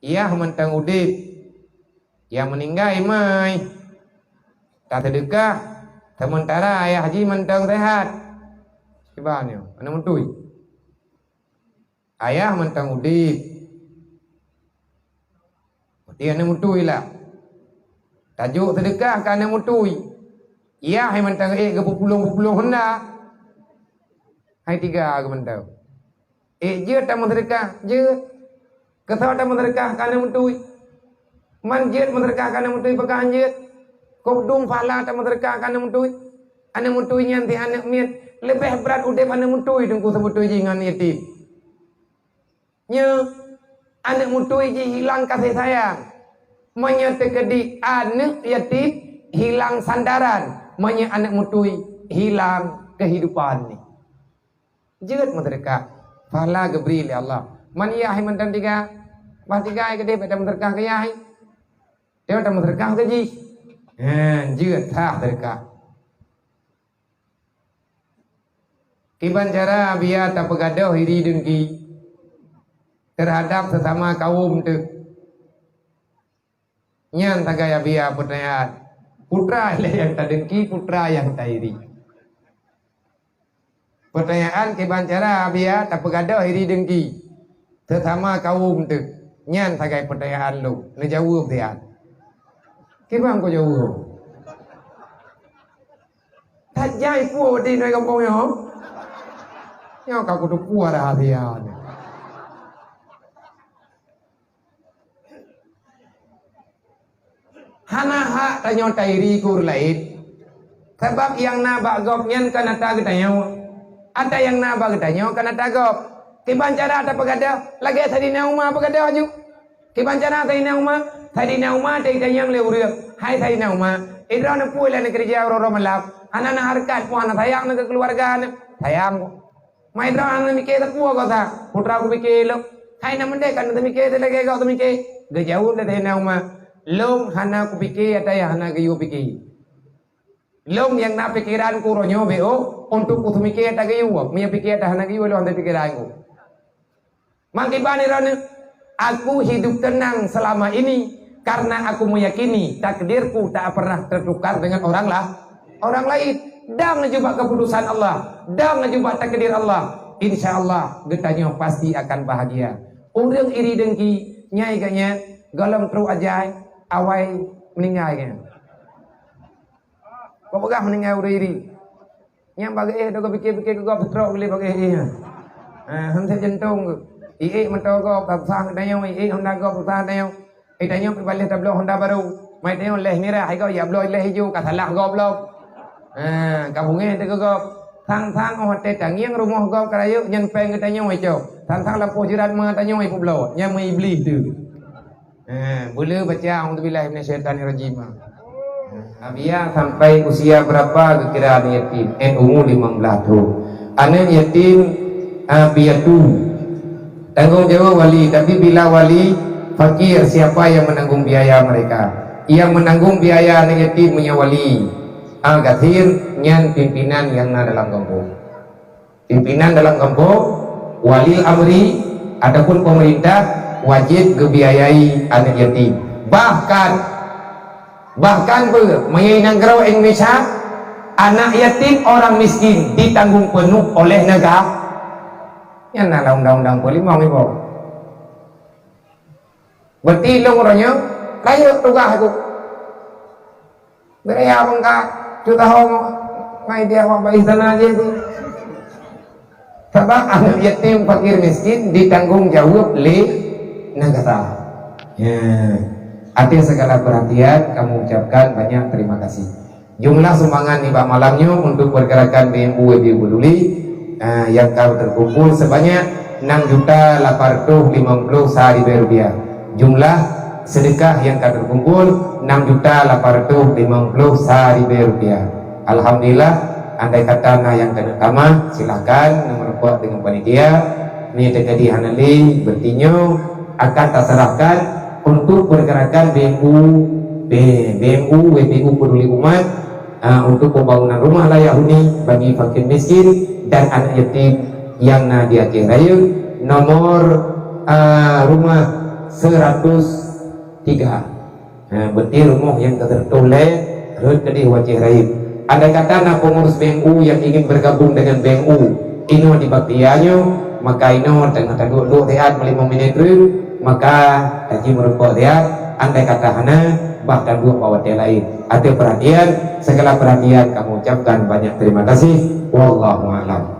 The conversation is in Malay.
Ia mentang udip, yang meninggal mai tak sedekah, sementara ayah haji mentang sehat. Kibanya, ana mentui. Ayah mentang udip, dia ana mentui lah. Tajuk sedekah kan ana mentui. Ia hai mentang gepulung-gepulung hendak. Hai tiga ke mentang. Je tak sedekah, je. Kata tak sedekah kan ana mentui. Manjit sedekah kan ana mentui pakai anjit. Kau dung pala tak sedekah kan ana mentui. Ana mentui nyanti anak miat. Lebih berat udip anak mutui dengku sebutui jingan yatim. Nya anak mutui ji hilang kasih sayang. Menyetekedi anak yatim hilang sandaran. Menye anak mutui hilang kehidupan ni. Jeut mereka. Pahala gebri li Allah. Man yahi mentan tiga. Bah tiga ai gede pada mereka ke yahi. Dia pada mereka ke ji. Jeut tah mereka. Kiban cara biar tak pegaduh iri dengki terhadap sesama kaum tu. Nyan tagaya biar pertanyaan. Putra lah yang tak dengki, putra yang tak iri. Pertanyaan kiban cara biar tak pegaduh iri dengki sesama kaum tu. Nyan tagay pertanyaan lu. Ni jawab dia. Kiban kau jawab? Tak jai pu di noi kampung yo. Yang kau kudu kuat hatian. Hana hak tanyo tairi kur lain. Sebab yang na bagop nyen kana ta getanyo. Ada yang na bagetanyo kana tagop. Kiban cara ada pegada lagi tadi na uma pegada aju. Kiban cara tadi na uma tadi yang leureuk. Hai tadi na uma. Idra pui la kerja oro malap. Anak harkat pu anak sayang ke keluarga sayang. Mai dra an mikir tak puas kata. Putra aku mikir lo. Hai nak mendek kan mikir tak lagi kau mikir. Gejauh dah tena uma. Lom hana aku pikir ada yang hana gayu pikir. Lom yang nak pikiran ku ronyo beo untuk ku mikir tak gayu. Mia pikir ada hana gayu lo anda pikiran ku. Mangkibani rana aku hidup tenang selama ini karena aku meyakini takdirku tak pernah tertukar dengan orang lain. Dang ngejubah keputusan Allah, dang ngejubah takdir Allah. InsyaAllah getanya pasti akan bahagia. Orang iri dengki nyai gaknya galam tru ajai awai meninggal kan. Kau pegang meninggal orang iri. Yang bagi dah kau fikir kau betrok boleh bagi hantar jantung ke. Mentau kau kapsang tanya honda kau kapsang tanya. Tanya balik tablo honda baru. Mai tanya leh merah, kau ya bloy leh hijau katalah kau blok. Kabungnya itu kau thang hotel tangiang rumah kau kerayu yang peng kita nyoi cok thang lampu jirat mata nyoi publo yang iblis tu boleh baca auzubillahi minasyaitonirrajim. Abia sampai usia berapa kekiraan yatim? Umur 15 tahun. Anak yatim piatu tanggung jawab wali, tapi bila wali fakir siapa yang menanggung biaya mereka? Yang menanggung biaya anak yatim punya wali. Al-Gathir nyan pimpinan yang ada dalam kampung. Pimpinan dalam kampung, wali amri ataupun pemerintah wajib kebiayai anak yatim. Bahkan menyai negara Indonesia anak yatim orang miskin ditanggung penuh oleh negara. Yang ada undang-undang polimong ibu. Berarti lo orangnya kayak tugas aku. Beraya bangka. Kita tahu mai dia apa istana aja tu. Sebab anak yatim fakir miskin ditanggung jawab oleh negara. Ya. Atas segala perhatian kamu ucapkan banyak terima kasih. Jumlah sumbangan hibah malamnya untuk pergerakan BMU WB Peduli yang kau terkumpul sebanyak 6.850.000 rupiah. Jumlah sedekah yang kau terkumpul 6.850.000 rupiah. Alhamdulillah. Andai kata yang pertama silakan nomor kuat dengan panitia. Ini terjadi hanali bertinyo akan terserahkan untuk pergerakan BMU WPU Peduli Umat untuk pembangunan rumah layak huni bagi fakir miskin dan anak yatim yang diakhir raya. Nomor rumah 103. Nah, berarti rumah yang tertulis rut kedih wajib raib. Andai kata na pengurus BNU yang ingin bergabung dengan BNU ino di baktiannya, maka ino tengah tangguh lu tehat 5 menit dulu, maka haji merupuk tehat. Andai kata hana bahkan dua bawat lain. Ada perhatian, segala perhatian kamu ucapkan banyak terima kasih. Wallahu a'lam.